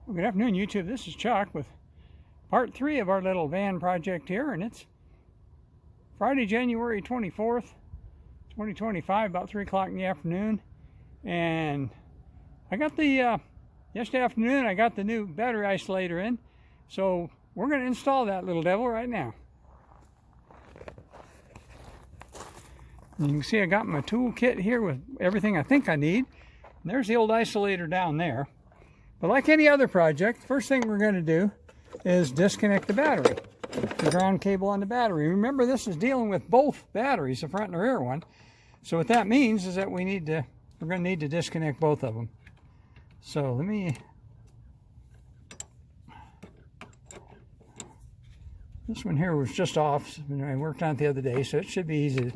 Well, good afternoon, YouTube. This is Chuck with part 3 of our little van project here, and it's Friday, January 24th, 2025, about 3 o'clock in the afternoon. And I got the, yesterday afternoon, I got the new battery isolator in, so we're going to install that little devil right now. And you can see I got my tool kit here with everything I think I need. And there's the old isolator down there. But like any other project, first thing we're going to do is disconnect the battery, the ground cable on the battery. Remember, this is dealing with both batteries, the front and the rear one. So what that means is that we're going to need to disconnect both of them. So let me, this one here was just off. I worked on it the other day, so it should be easy.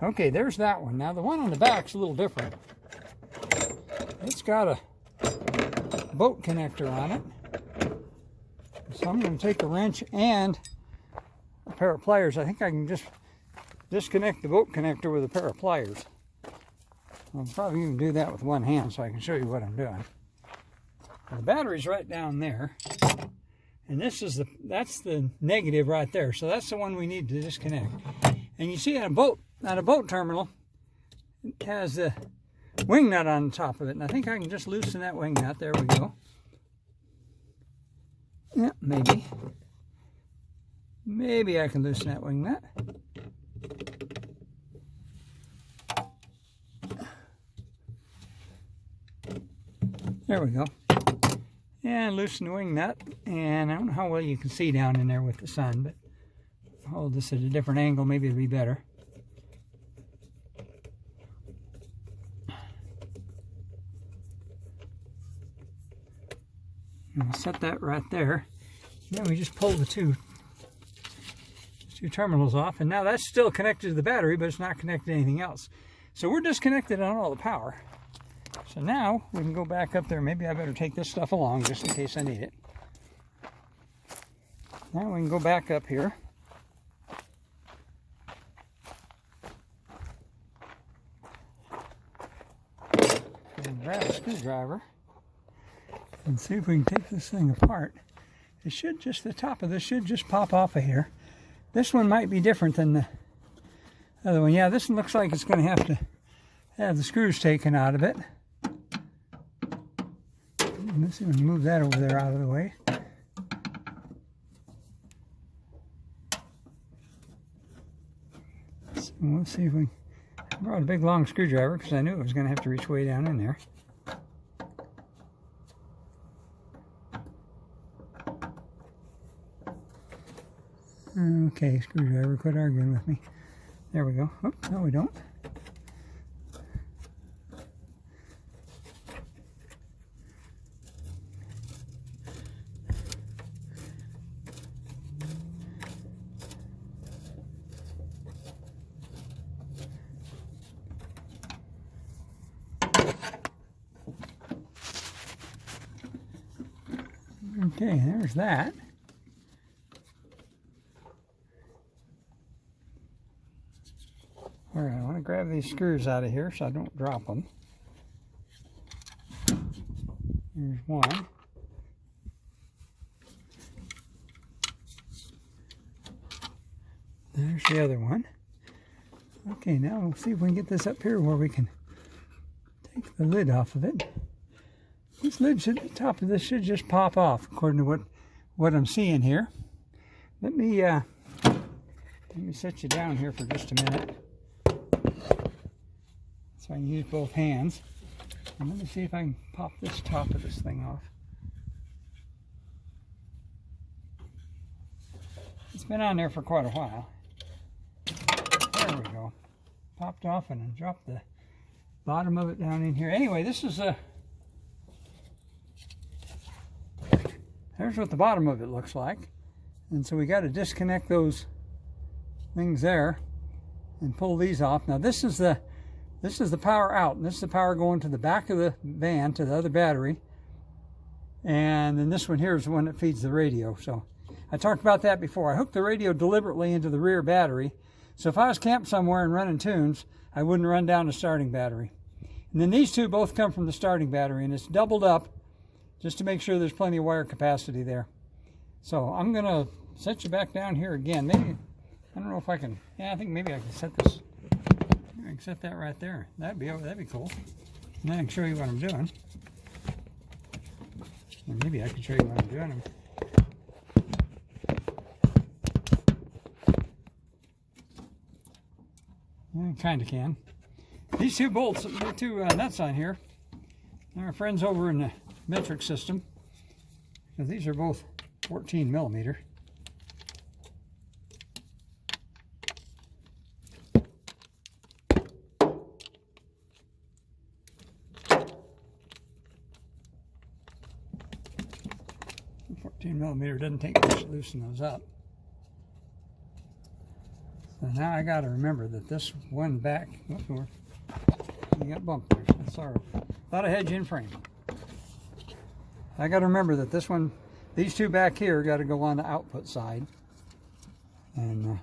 Okay, there's that one. Now the one on the back's a little different. It's got a boat connector on it. So I'm going to take a wrench and a pair of pliers. I think I can just disconnect the boat connector with a pair of pliers. I'll probably even do that with one hand so I can show you what I'm doing. The battery's right down there. And that's the negative right there. So that's the one we need to disconnect. And you see on a boat terminal, it has the wing nut on the top of it, and I think I can just loosen that wing nut. There we go. Yeah, maybe I can loosen that wing nut. There we go. And loosen the wing nut, and I don't know how well you can see down in there with the sun, but I'll hold this at a different angle, maybe it'll be better. And we'll set that right there. And then we just pull the two terminals off, and now that's still connected to the battery, but it's not connected to anything else. So we're disconnected on all the power. So now we can go back up there. Maybe I better take this stuff along just in case I need it. Now we can go back up here. And grab a screwdriver and see if we can take this thing apart. It should just, the top of this should just pop off of here. This one might be different than the other one. Yeah, this one looks like it's going to have the screws taken out of it. Let's see if we can move that over there out of the way. So we'll see if we, I brought a big long screwdriver because I knew it was going to have to reach way down in there. Okay, screwdriver, quit arguing with me. There we go. Oh, no, we don't. Okay, there's that. All right, I want to grab these screws out of here so I don't drop them. Here's one. There's the other one. Okay, now we'll see if we can get this up here where we can take the lid off of it. This lid should, the top of this should just pop off according to what I'm seeing here. Let me set you down here for just a minute so I can use both hands. And let me see if I can pop this top of this thing off. It's been on there for quite a while. There we go. Popped off and I dropped the bottom of it down in here. Anyway, this is there's what the bottom of it looks like. And so we got to disconnect those things there and pull these off. Now this is the power out, and this is the power going to the back of the van to the other battery. And then this one here is the one that feeds the radio. So I talked about that before. I hooked the radio deliberately into the rear battery. So if I was camped somewhere and running tunes, I wouldn't run down the starting battery. And then these two both come from the starting battery, and it's doubled up just to make sure there's plenty of wire capacity there. So I'm going to set you back down here again. Maybe, I don't know if I can, yeah, I think maybe I can set this, I can set that right there. That'd be cool. And then I can show you what I'm doing. And maybe I can show you what I'm doing. I kind of can. These two bolts, the two nuts on here, they're our friends over in the metric system. Because these are both 14 millimeter. Millimeter doesn't take much to loosen those up. So now I got to remember that this one back, you got bumped there. That's all right. Thought I had you in frame. I got to remember that this one, these two back here, got to go on the output side, and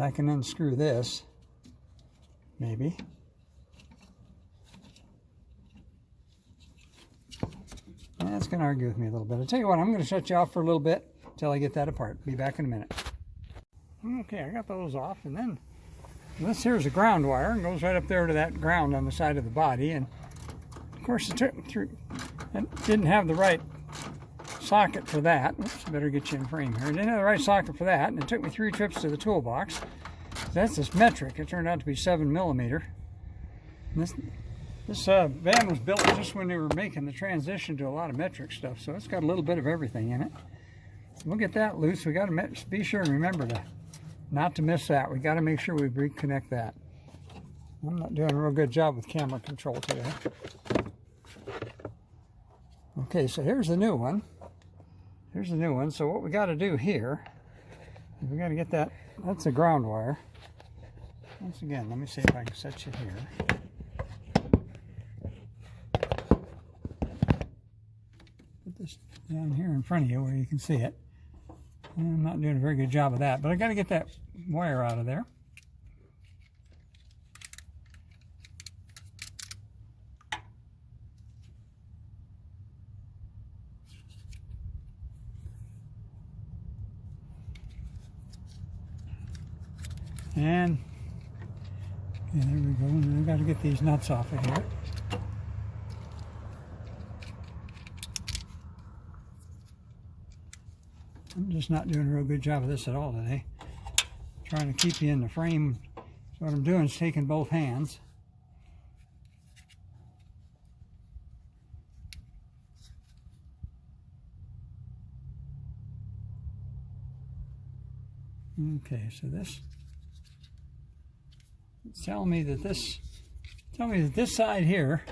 I can unscrew this, maybe. That's going to argue with me a little bit. I'll tell you what, I'm going to shut you off for a little bit until I get that apart. Be back in a minute. Okay, I got those off, and then this here's a ground wire and goes right up there to that ground on the side of the body. And of course, it didn't have the right socket for that. Oops, I better get you in frame here. It didn't have the right socket for that, and it took me 3 trips to the toolbox. That's this metric. It turned out to be 7 millimeter. And this van was built just when they were making the transition to a lot of metric stuff, so it's got a little bit of everything in it. We'll get that loose. We got to be sure and remember not to miss that. We got to make sure we reconnect that. I'm not doing a real good job with camera control today. Okay, so here's the new one. Here's the new one. So what we got to do here is we got to get that. That's a ground wire. Once again, let me see if I can set you here. This down here in front of you where you can see it. I'm not doing a very good job of that, but I got to get that wire out of there. And okay, there we go. And I got to get these nuts off of here. I'm just not doing a real good job of this at all today. Trying to keep you in the frame. So what I'm doing is taking both hands. Okay, so this it's telling me that this side here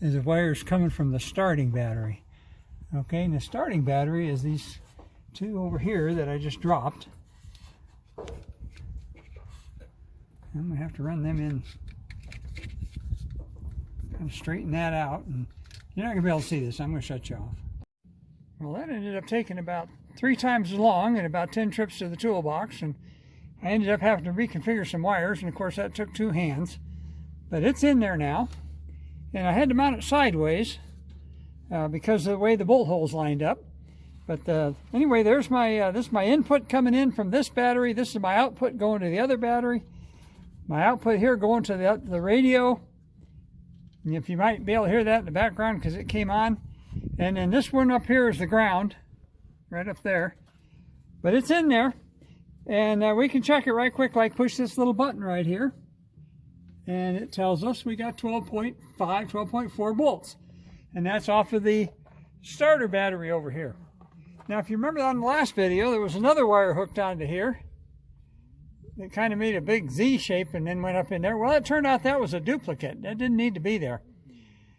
is the wires coming from the starting battery. Okay, and the starting battery is these two over here that I just dropped. I'm going to have to run them in, kind of straighten that out, and you're not going to be able to see this. I'm going to shut you off. Well, that ended up taking about 3 times as long and about 10 trips to the toolbox, and I ended up having to reconfigure some wires, and of course that took 2 hands. But it's in there now, and I had to mount it sideways because of the way the bolt holes lined up. But anyway, there's my this is my input coming in from this battery. This is my output going to the other battery. My output here going to the radio. And if you might be able to hear that in the background because it came on. And then this one up here is the ground, right up there. But it's in there. And we can check it right quick, like push this little button right here. And it tells us we got 12.5, 12.4 volts. And that's off of the starter battery over here. Now, if you remember on the last video, there was another wire hooked onto here. It kind of made a big Z shape and then went up in there. Well, it turned out that was a duplicate. That didn't need to be there.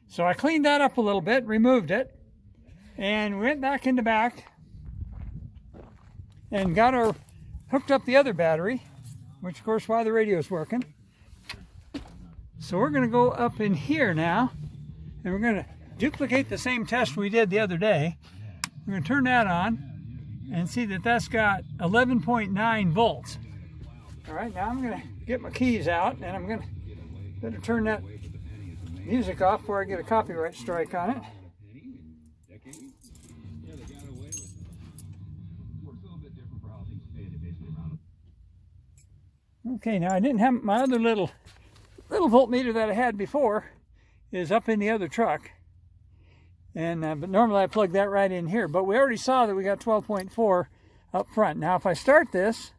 So I cleaned that up a little bit, removed it, and went back in the back and hooked up the other battery, which of course while the radio is working. So we're going to go up in here now, and we're going to duplicate the same test we did the other day. We're going to turn that on and see that that's got 11.9 volts. All right, now I'm going to get my keys out, and I'm going to better turn that music off before I get a copyright strike on it. Okay, now I didn't have my other little voltmeter that I had before is up in the other truck, and but normally I plug that right in here. But we already saw that we got 12.4 up front. Now if I start this,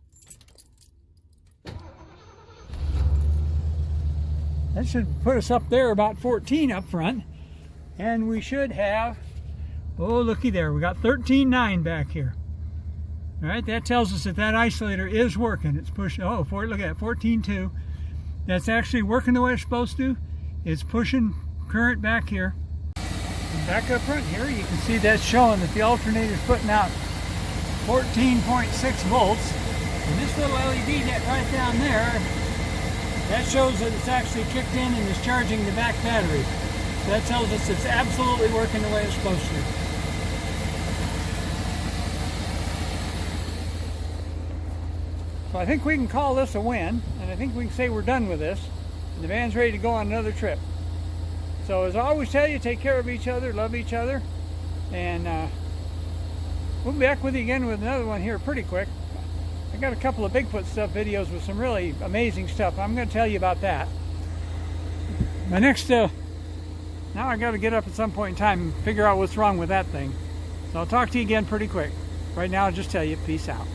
that should put us up there about 14 up front, and we should have, oh looky there, we got 13.9 back here. All right, that tells us that that isolator is working. It's pushing, look at that, 14.2. That's actually working the way it's supposed to. It's pushing current back here. And back up front here, you can see that's showing that the alternator is putting out 14.6 volts. And this little LED net right down there, that shows that it's actually kicked in and is charging the back battery. So that tells us it's absolutely working the way it's supposed to. So I think we can call this a win, and I think we can say we're done with this, and the van's ready to go on another trip. So as I always tell you, take care of each other, love each other, and we'll be back with you again with another one here pretty quick. I got a couple of Bigfoot stuff videos with some really amazing stuff. I'm going to tell you about that. My next, now I got to get up at some point in time and figure out what's wrong with that thing. So I'll talk to you again pretty quick. Right now I'll just tell you, peace out.